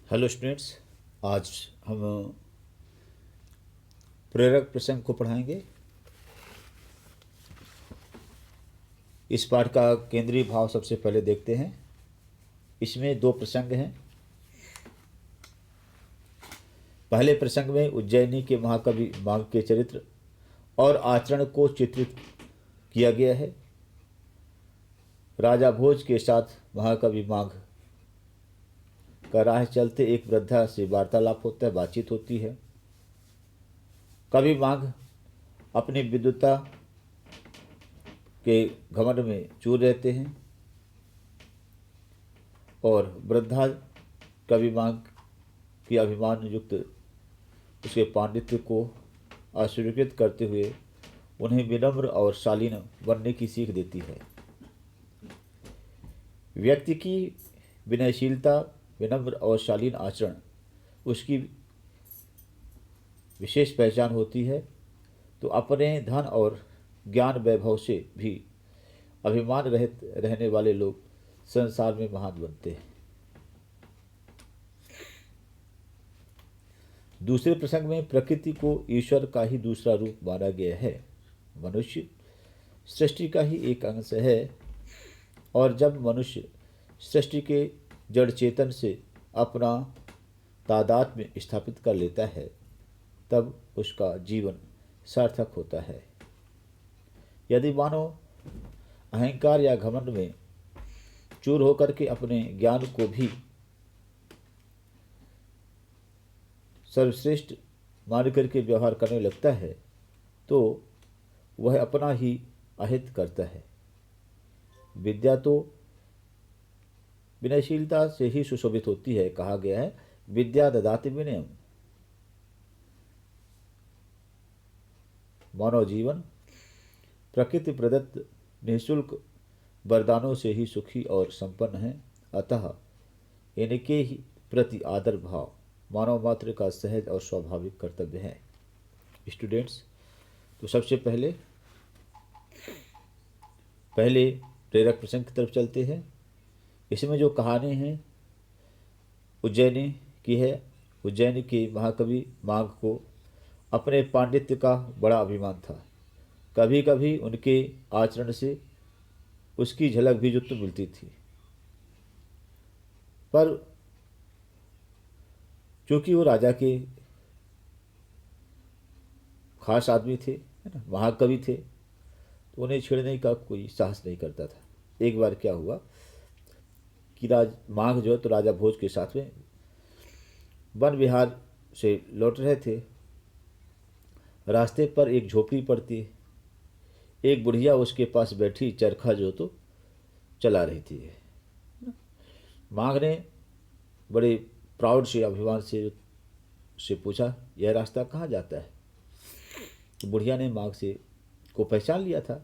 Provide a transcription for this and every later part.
Hello students. आज हम प्रेरक प्रसंग को पढ़ाएंगे। इस पाठ का केंद्रीय भाव सबसे पहले देखते हैं। इसमें दो प्रसंग हैं। पहले प्रसंग में उज्जैनी के महाकवि माघ के चरित्र और आचरण को चित्रित किया गया है। राजा भोज के साथ महाकवि माघ का राह चलते एक वृद्धा से वार्तालाप होता है, बातचीत होती है। कवि माघ अपनी विद्वता के घमंड में चूर रहते हैं और वृद्धा कवि माघ की अभिमान युक्त उसके पांडित्य को अस्वीकृत करते हुए उन्हें विनम्र और शालीन बनने की सीख देती है। व्यक्ति की विनयशीलता, विनम्र और शालीन आचरण उसकी विशेष पहचान होती है, तो अपने धन और ज्ञान वैभव से भी अभिमान रहित रहने वाले लोग संसार में महान बनते हैं। दूसरे प्रसंग में प्रकृति को ईश्वर का ही दूसरा रूप माना गया है। मनुष्य सृष्टि का ही एक अंश है और जब मनुष्य सृष्टि के जड़ चेतन से अपना तादात्म्य स्थापित कर लेता है तब उसका जीवन सार्थक होता है। यदि मानव अहंकार या घमंड में चूर होकर के अपने ज्ञान को भी सर्वश्रेष्ठ मान करके व्यवहार करने लगता है तो वह अपना ही अहित करता है। विद्या तो विनयशीलता से ही सुशोभित होती है। कहा गया है, विद्या ददाति विनयम। मानव जीवन प्रकृति प्रदत्त निःशुल्क वरदानों से ही सुखी और संपन्न है, अतः इनके ही प्रति आदर भाव मानव मात्र का सहज और स्वाभाविक कर्तव्य है। स्टूडेंट्स, तो सबसे पहले प्रेरक प्रसंग की तरफ चलते हैं। इसमें जो कहानी है उज्जैनी की है। उज्जैनी के महाकवि माघ को अपने पांडित्य का बड़ा अभिमान था। कभी कभी उनके आचरण से उसकी झलक भी युक्त मिलती थी, पर क्योंकि वो राजा के खास आदमी थे, है ना, महाकवि थे, तो उन्हें छेड़ने का कोई साहस नहीं करता था। एक बार क्या हुआ कि माघ जो है तो राजा भोज के साथ में वन विहार से लौट रहे थे। रास्ते पर एक झोपड़ी पड़ती, एक बुढ़िया उसके पास बैठी चरखा जो तो चला रही थी। माघ ने बड़े प्राउड से, अभिमान से पूछा, यह रास्ता कहाँ जाता है? तो बुढ़िया ने माघ से को पहचान लिया था,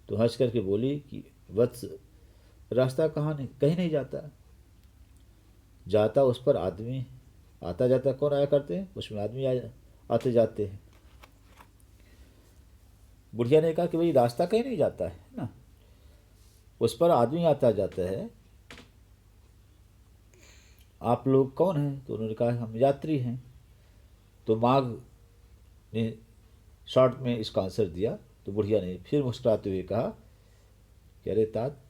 तो हंस करके बोली कि वत्स, रास्ता कहाँ नहीं, कहीं नहीं जाता। जाता उस पर आदमी आता जाता कौन आया करते हैं, उसमें आदमी आते जाते हैं। बुढ़िया ने कहा कि भाई रास्ता कहीं नहीं जाता है ना, उस पर आदमी आता जाता है। आप लोग कौन हैं? तो उन्होंने कहा हम यात्री हैं। तो माघ ने शॉर्ट में इसका आंसर दिया। तो बुढ़िया ने फिर मुस्कुराते हुए कहा कि अरे तात,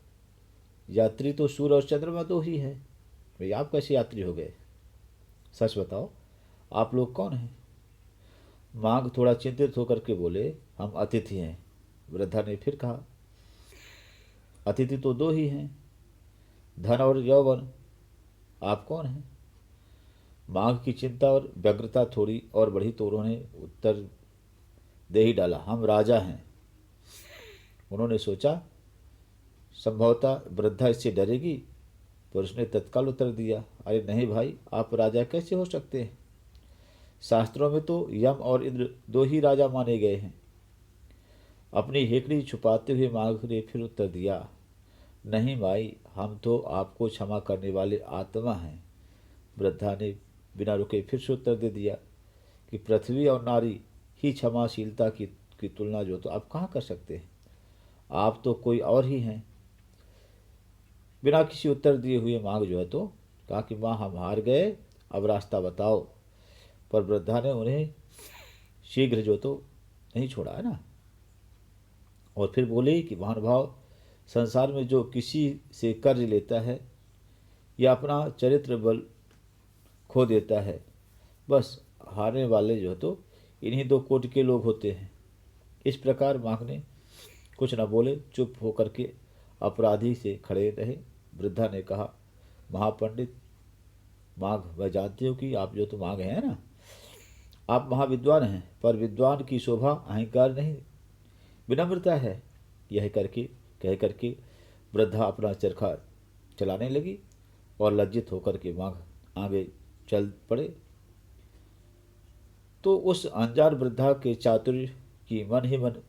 यात्री तो सूर्य और चंद्रमा दो ही है, भाई आप कैसे यात्री हो गए? सच बताओ, आप लोग कौन हैं? माघ थोड़ा चिंतित होकर के बोले, हम अतिथि हैं। वृद्धा ने फिर कहा, अतिथि तो दो ही हैं, धन और यौवन, आप कौन हैं? माघ की चिंता और व्यग्रता थोड़ी और बढ़ी तो उन्होंने उत्तर दे ही डाला, हम राजा हैं। उन्होंने सोचा संभवतः वृद्धा इससे डरेगी, पर उसने तत्काल उत्तर दिया, अरे नहीं भाई, आप राजा कैसे हो सकते हैं? शास्त्रों में तो यम और इंद्र दो ही राजा माने गए हैं। अपनी हेकड़ी छुपाते हुए माघ ने फिर उत्तर दिया, नहीं भाई, हम तो आपको क्षमा करने वाले आत्मा हैं। वृद्धा ने बिना रुके फिर से उत्तर दे दिया कि पृथ्वी और नारी ही क्षमाशीलता की तुलना जो तो आप कहाँ कर सकते हैं, आप तो कोई और ही हैं। बिना किसी उत्तर दिए हुए माघ जो है तो कहा कि माँ हम हार गए, अब रास्ता बताओ। पर वृद्धा ने उन्हें शीघ्र जो तो नहीं छोड़ा, है ना। और फिर बोली कि महानुभाव, संसार में जो किसी से कर्ज लेता है या अपना चरित्र बल खो देता है, बस हारने वाले जो तो इन्हीं दो कोटि के लोग होते हैं। इस प्रकार माघ ने कुछ न बोले, चुप होकर के अपराधी से खड़े रहे। वृद्धा ने कहा, महापंडित माघ, वह जानते हो कि आप जो तो माघ हैं ना, आप महाविद्वान हैं, पर विद्वान की शोभा अहंकार नहीं, विनम्रता है। यह कह करके वृद्धा अपना चरखा चलाने लगी और लज्जित होकर के माघ आगे चल पड़े। तो उस अनजान वृद्धा के चातुर्य की मन ही मन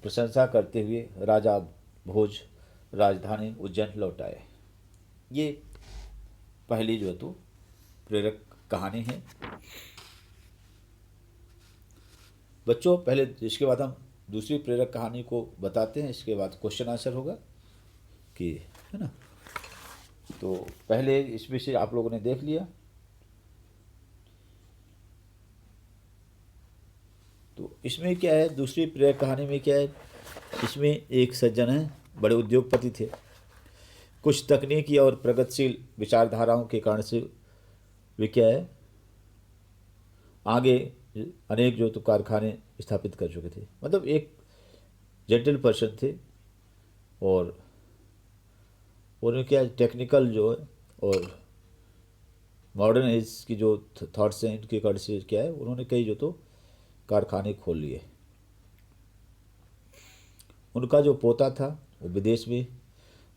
प्रशंसा करते हुए राजा भोज राजधानी उज्जैन लौट आए। ये पहली जो तो प्रेरक कहानी है बच्चों। पहले इसके बाद हम दूसरी प्रेरक कहानी को बताते हैं, इसके बाद क्वेश्चन आंसर होगा कि, है ना। तो पहले इसमें से आप लोगों ने देख लिया। तो इसमें क्या है, दूसरी प्रेरक कहानी में क्या है, इसमें एक सज्जन है, बड़े उद्योगपति थे। कुछ तकनीकी और प्रगतिशील विचारधाराओं के कारण से वे क्या है, आगे अनेक जो तो कारखाने स्थापित कर चुके थे। मतलब एक जेंटल पर्सन थे और उन्हें क्या टेक्निकल जो है और मॉडर्न एज की जो थॉट्स हैं, इनके कारण से क्या है, उन्होंने कई जो तो कारखाने खोल लिए। उनका जो पोता था वो विदेश में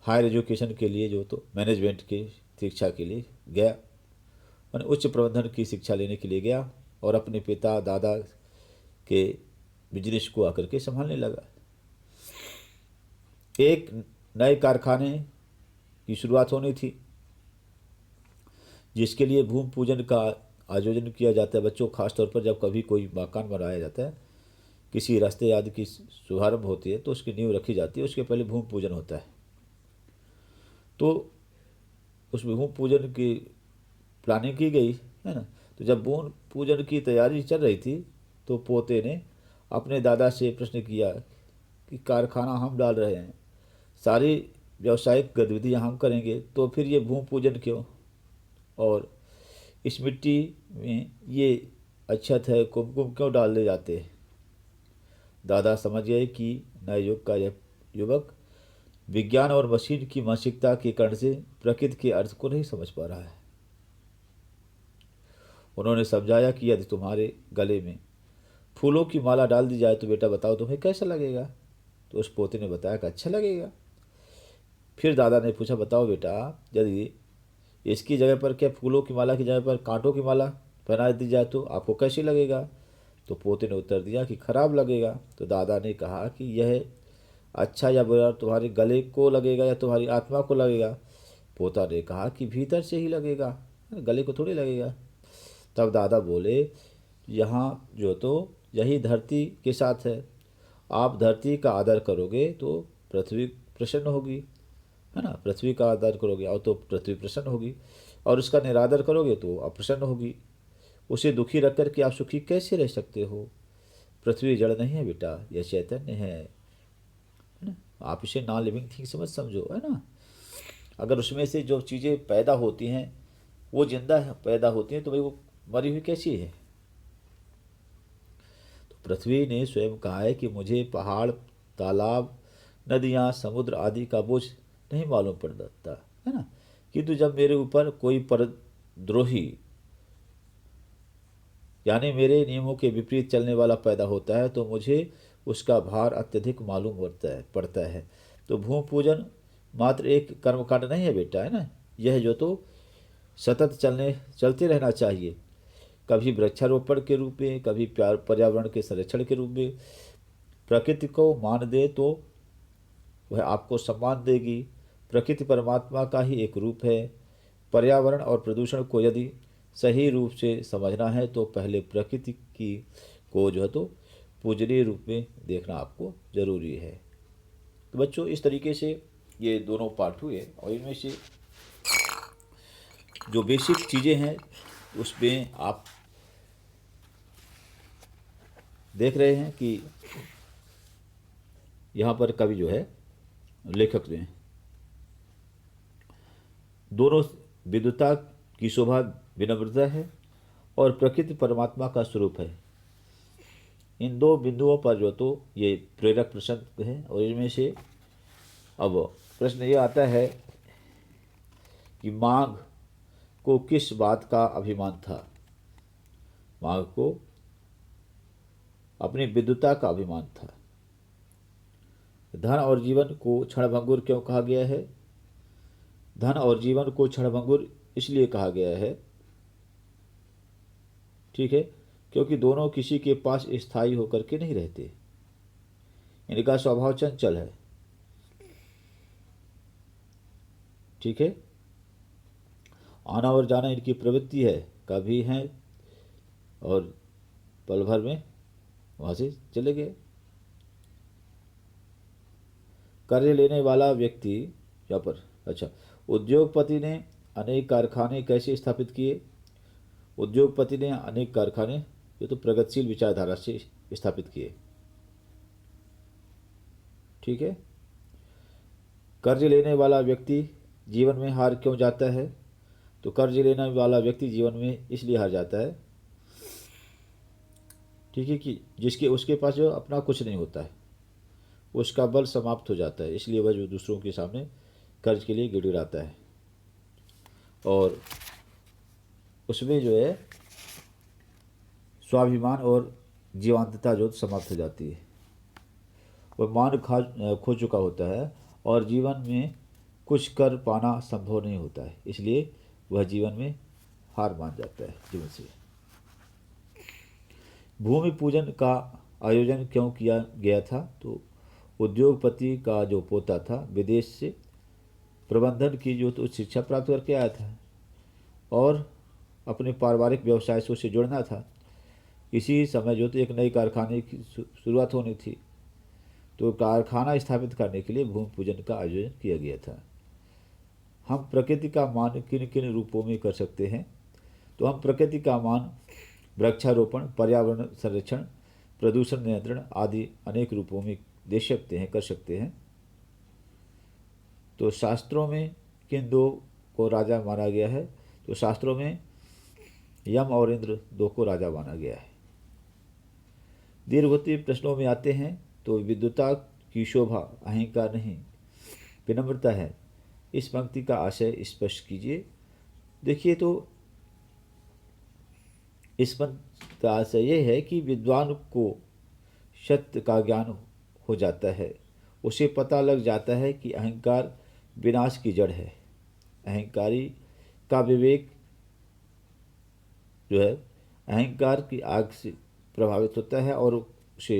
हायर एजुकेशन के लिए जो तो मैनेजमेंट की शिक्षा के लिए गया, मैंने उच्च प्रबंधन की शिक्षा लेने के लिए गया और अपने पिता दादा के बिजनेस को आकर के संभालने लगा। एक नए कारखाने की शुरुआत होनी थी जिसके लिए भूमि पूजन का आयोजन किया जाता है बच्चों। खासतौर पर जब कभी कोई मकान बनाया जाता है, किसी रास्ते आदि की शुभारंभ होती है, तो उसकी नींव रखी जाती है, उसके पहले भूमि पूजन होता है। तो उस भूमि पूजन की प्लानिंग की गई, है ना। तो जब भूमि पूजन की तैयारी चल रही थी तो पोते ने अपने दादा से प्रश्न किया कि कारखाना हम डाल रहे हैं, सारी व्यावसायिक गतिविधियाँ हम करेंगे, तो फिर ये भूमि पूजन क्यों, और इस मिट्टी में ये अक्षत है, कुमकुम क्यों डाल ले जाते हैं। दादा समझ गए कि नए युग का यह युवक विज्ञान और मशीन की मानसिकता के कारण से प्रकृति के अर्थ को नहीं समझ पा रहा है। उन्होंने समझाया कि यदि तुम्हारे गले में फूलों की माला डाल दी जाए तो बेटा बताओ तुम्हें कैसा लगेगा। तो उस पोते ने बताया कि अच्छा लगेगा। फिर दादा ने पूछा, बताओ बेटा, यदि इसकी जगह पर क्या फूलों की माला की जगह पर कांटों की माला पहना दी जाए तो आपको कैसी लगेगा। तो पोते ने उत्तर दिया कि खराब लगेगा। तो दादा ने कहा कि यह अच्छा या बुरा तुम्हारे गले को लगेगा या तुम्हारी आत्मा को लगेगा। पोता ने कहा कि भीतर से ही लगेगा, गले को थोड़ी लगेगा। तब दादा बोले, यहाँ जो तो यही धरती के साथ है, आप धरती का आदर करोगे तो पृथ्वी प्रसन्न होगी, है ना। पृथ्वी का आदर करोगे और तो पृथ्वी प्रसन्न होगी, और उसका निरादर करोगे तो अप्रसन्न होगी। उसे दुखी रख कर के आप सुखी कैसे रह सकते हो। पृथ्वी जड़ नहीं है बेटा, यह चैतन्य है ना। आप इसे नॉन लिविंग थिंग समझ समझो, है ना। अगर उसमें से जो चीज़ें पैदा होती हैं वो जिंदा है, पैदा होती हैं, तो भाई वो मरी हुई कैसी है। तो पृथ्वी ने स्वयं कहा है कि मुझे पहाड़, तालाब, नदियाँ, समुद्र आदि का बोझ नहीं मालूम पड़ता, है ना। किंतु जब मेरे ऊपर कोई परद्रोही यानी मेरे नियमों के विपरीत चलने वाला पैदा होता है तो मुझे उसका भार अत्यधिक मालूम पड़ता है। तो भूमि पूजन मात्र एक कर्मकांड नहीं है बेटा, है ना। यह जो तो सतत चलते रहना चाहिए, कभी वृक्षारोपण के रूप में, कभी पर्यावरण के संरक्षण के रूप में। प्रकृति को मान दे तो वह आपको सम्मान देगी। प्रकृति परमात्मा का ही एक रूप है। पर्यावरण और प्रदूषण को यदि सही रूप से समझना है तो पहले प्रकृति की को जो है तो पूजनीय रूप में देखना आपको ज़रूरी है। तो बच्चों, इस तरीके से ये दोनों पार्ट हुए और इनमें से जो बेसिक चीज़ें हैं उसमें आप देख रहे हैं कि यहाँ पर कवि जो है, लेखक जो हैं, दोनों विद्वता की शोभा विनम्रता है और प्रकृति परमात्मा का स्वरूप है। इन दो बिंदुओं पर जो तो ये प्रेरक प्रश्न है। और इनमें से अब प्रश्न ये आता है कि माघ को किस बात का अभिमान था। माघ को अपनी विद्वता का अभिमान था। धन और जीवन को क्षणभंगुर क्यों कहा गया है? धन और जीवन को क्षणभंगुर इसलिए कहा गया है, ठीक है, क्योंकि दोनों किसी के पास स्थायी होकर के नहीं रहते। इनका स्वभाव चंचल है, ठीक है। आना और जाना इनकी प्रवृत्ति है, कभी हैं और पल भर में वहाँ से चले गए। कर्ज लेने वाला व्यक्ति यहाँ पर, अच्छा, उद्योगपति ने अनेक कारखाने कैसे स्थापित किए? उद्योगपति ने अनेक कारखाने ये तो प्रगतिशील विचारधारा से स्थापित किए, ठीक है। कर्ज लेने वाला व्यक्ति जीवन में हार क्यों जाता है? तो कर्ज लेने वाला व्यक्ति जीवन में इसलिए हार जाता है, ठीक है, कि जिसके उसके पास जो अपना कुछ नहीं होता है, उसका बल समाप्त हो जाता है, इसलिए वह जो दूसरों के सामने कर्ज के लिए गिड़गिड़ाता है और उसमें जो है स्वाभिमान और जीवंतता जो समाप्त हो जाती है। वह मान खो चुका होता है और जीवन में कुछ कर पाना संभव नहीं होता है, इसलिए वह जीवन में हार मान जाता है जीवन से। भूमि पूजन का आयोजन क्यों किया गया था? तो उद्योगपति का जो पोता था विदेश से प्रबंधन की जो तो शिक्षा प्राप्त करके आया था और अपने पारिवारिक व्यवसाय से उसे जुड़ना था। इसी समय जो तो एक नई कारखाने की शुरुआत होनी थी, तो कारखाना स्थापित करने के लिए भूमि पूजन का आयोजन किया गया था। हम प्रकृति का मान किन किन रूपों में कर सकते हैं? तो हम प्रकृति का मान वृक्षारोपण, पर्यावरण संरक्षण, प्रदूषण नियंत्रण आदि अनेक रूपों में दे सकते हैं, कर सकते हैं। तो शास्त्रों में किन दो को राजा माना गया है? तो शास्त्रों में यम और इंद्र दो को राजा माना गया है। दीर्घवती प्रश्नों में आते हैं तो विद्वता की शोभा अहंकार नहीं विनम्रता है। इस पंक्ति का आशय स्पष्ट कीजिए। देखिए, तो इस पंक्ति का आशय यह है कि विद्वान को सत्य का ज्ञान हो जाता है, उसे पता लग जाता है कि अहंकार विनाश की जड़ है। अहंकारी का विवेक जो है अहंकार की आग से प्रभावित होता है और उसे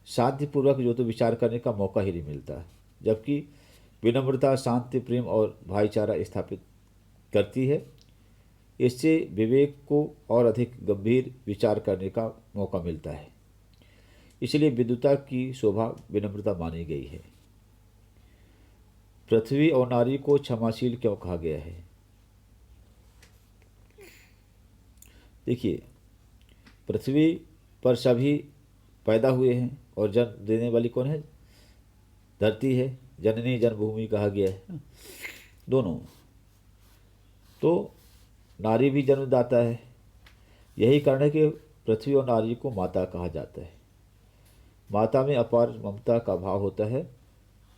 शांतिपूर्वक जो तो विचार करने का मौका ही नहीं मिलता, जबकि विनम्रता शांति, प्रेम और भाईचारा स्थापित करती है। इससे विवेक को और अधिक गंभीर विचार करने का मौका मिलता है। इसलिए विद्वता की शोभा विनम्रता मानी गई है। पृथ्वी और नारी को क्षमाशील क्यों कहा गया है? देखिए, पृथ्वी पर सभी पैदा हुए हैं और जन्म देने वाली कौन है? धरती है। जननी जन्मभूमि कहा गया है दोनों। तो नारी भी जन्मदाता है। यही कारण है कि पृथ्वी और नारी को माता कहा जाता है। माता में अपार ममता का भाव होता है,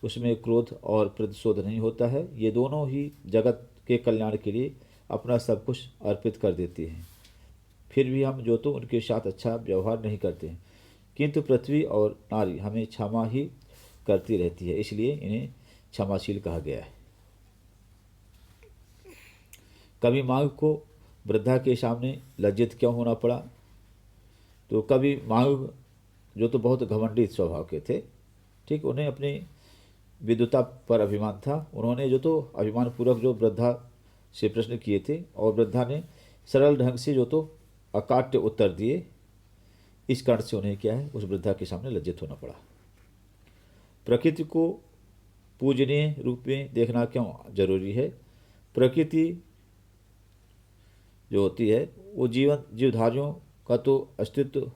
उसमें क्रोध और प्रतिशोध नहीं होता है। ये दोनों ही जगत के कल्याण के लिए अपना सब कुछ अर्पित कर देती हैं। फिर भी हम जो तो उनके साथ अच्छा व्यवहार नहीं करते हैं, किंतु पृथ्वी और नारी हमें क्षमा ही करती रहती है, इसलिए इन्हें क्षमाशील कहा गया है। कभी माघ को वृद्धा के सामने लज्जित क्यों होना पड़ा? तो कभी माघ जो तो बहुत घमंडी स्वभाव के थे, ठीक, उन्हें अपनी विद्वता पर अभिमान था। उन्होंने जो तो अभिमान पूर्वक जो वृद्धा से प्रश्न किए थे और वृद्धा ने सरल ढंग से जो तो अकाट्य उत्तर दिए। इस कारण से उन्हें क्या है, उस वृद्धा के सामने लज्जित होना पड़ा। प्रकृति को पूजनीय रूप में देखना क्यों जरूरी है? प्रकृति जो होती है वो जीवधारियों का तो अस्तित्व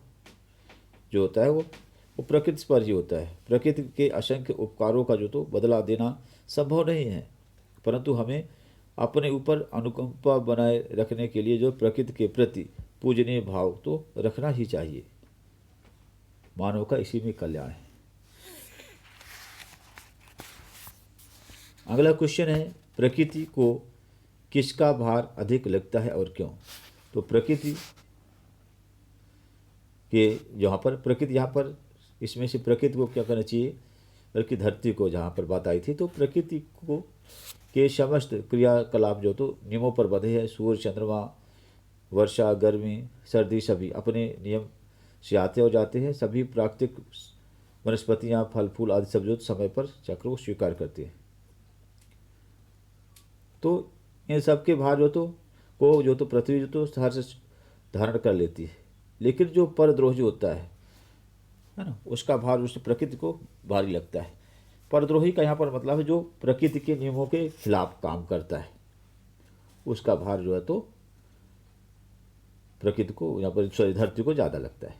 जो होता है वो प्रकृति पर ही होता है। प्रकृति के असंख्य उपकारों का जो तो बदला देना संभव नहीं है, परंतु हमें अपने ऊपर अनुकंपा बनाए रखने के लिए जो प्रकृति के प्रति पूजनीय भाव तो रखना ही चाहिए। मानव का इसी में कल्याण है। अगला क्वेश्चन है, प्रकृति को किसका भार अधिक लगता है और क्यों? तो प्रकृति के यहाँ पर इसमें से प्रकृति को क्या करना चाहिए, बल्कि धरती को जहाँ पर बात आई थी, तो प्रकृति को के समस्त क्रियाकलाप जो तो नियमों पर बंधे हैं। सूर्य, चंद्रमा, वर्षा, गर्मी, सर्दी सभी अपने नियम से आते और जाते हैं। सभी प्राकृतिक वनस्पतियाँ, फल फूल आदि सब जो समय पर चक्र को स्वीकार करते हैं। तो इन सब के भार जो तो पृथ्वी जो तो सहर्ष धारण कर लेती है, लेकिन जो परद्रोह जो होता है ना, उसका भार उस प्रकृति को भारी लगता है। परद्रोही का यहाँ पर मतलब है जो प्रकृति के नियमों के खिलाफ काम करता है, उसका भार जो है तो प्रकृति को यहाँ पर धरती को ज़्यादा लगता है।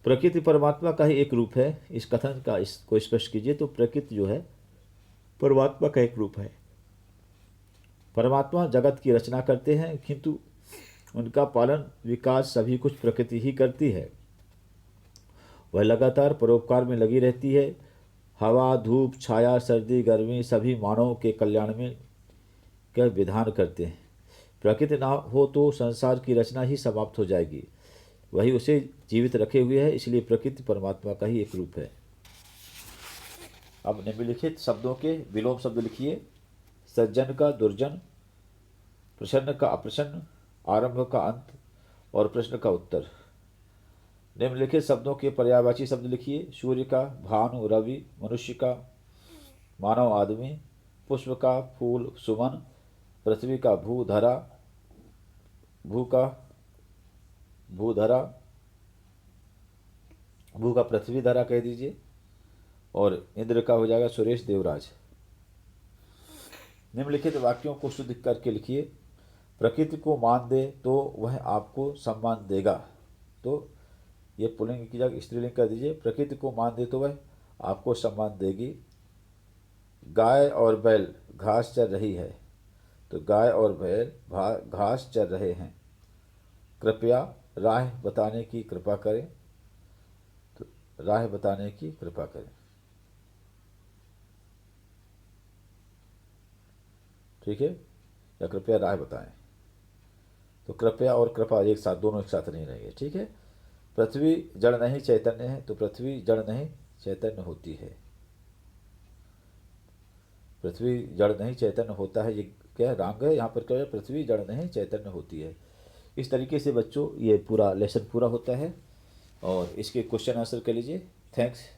प्रकृति परमात्मा का ही एक रूप है, इस कथन का इसको स्पष्ट कीजिए। तो प्रकृति जो है परमात्मा का एक रूप है। परमात्मा जगत की रचना करते हैं, किंतु उनका पालन विकास सभी कुछ प्रकृति ही करती है। वह लगातार परोपकार में लगी रहती है। हवा, धूप, छाया, सर्दी, गर्मी सभी मानव के कल्याण में का विधान करते हैं। प्रकृति ना हो तो संसार की रचना ही समाप्त हो जाएगी। वही उसे जीवित रखे हुए है, इसलिए प्रकृति परमात्मा का ही एक रूप है। अब निम्नलिखित शब्दों के विलोम शब्द लिखिए। सज्जन का दुर्जन, प्रसन्न का अप्रसन्न, आरंभ का अंत और प्रश्न का उत्तर। निम्नलिखित शब्दों के पर्यायवाची शब्द लिखिए। सूर्य का भानु रवि, मनुष्य का मानव आदमी, पुष्प का फूल सुमन, पृथ्वी का भूधरा, भू का पृथ्वी धरा कह दीजिए, और इंद्र का हो जाएगा सुरेश देवराज। निम्नलिखित वाक्यों को शुद्ध करके लिखिए। प्रकृति को मान दे तो वह आपको सम्मान देगा। तो ये पुल्लिंग की जगह स्त्रीलिंग कर दीजिए। प्रकृति को मान दे तो वह आपको सम्मान देगी। गाय और बैल घास चर रही है, तो गाय और बैल घास चर रहे हैं। कृपया राह बताने की कृपा करें, तो राह बताने की कृपा करें। ठीक है, या कृपया राह बताएं। तो कृपया और कृपा एक साथ, दोनों एक साथ नहीं रहेंगे। ठीक है। पृथ्वी जड़ नहीं चैतन्य है, तो पृथ्वी जड़ नहीं चैतन्य होती है। पृथ्वी जड़ नहीं चैतन्य होता है, ये क्या रंग है यहाँ पर, क्या है, पृथ्वी जड़ नहीं चैतन्य होती है। इस तरीके से बच्चों ये पूरा लेसन पूरा होता है, और इसके क्वेश्चन आंसर कर लीजिए। थैंक्स।